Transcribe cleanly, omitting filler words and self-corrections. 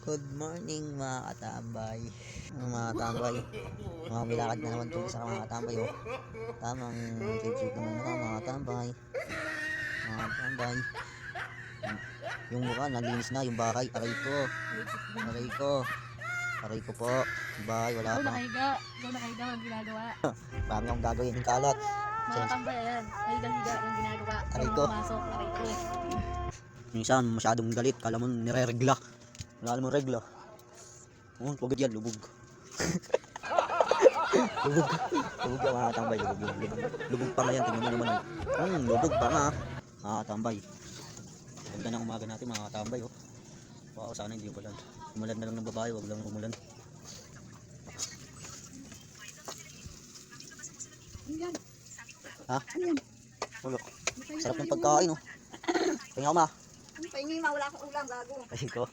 Good morning mga katambay. Mga katambay, mga milakad na naman itong isa mga katambay. Oh. Tamang cute naman mukha mga katambay. Mga katambay. Yung mukha nalinis na, yung bahay. Aray ko. Aray ko. Aray ko po. Yung bahay wala pa. Ikaw nakahiga ang ginagawa. Marami akong gagawin yung kalat. Mga katambay, ayan. Nahiga-higa ang ginagawa. Aray ko. Pumasok, aray ko. Yung isa masyadong galit. Kala mo nire-regla. Wala mo regla. Pagod yan, lubog. Lubog. Lubog ka mga katambay. Lubog pa nga yan. Tingnan mo naman. Lubog pa nga. Mga katambay. Ganda ng umaga natin mga katambay. Oh. Wow, sana hindi umulan. Umulan na lang ng babae. Wag lang umulan. Ha? Ulo. Sarap ng pagkain. Oh. Tingnan ko ma. Pahingi, mawala akong ulam, gago. Ay ko.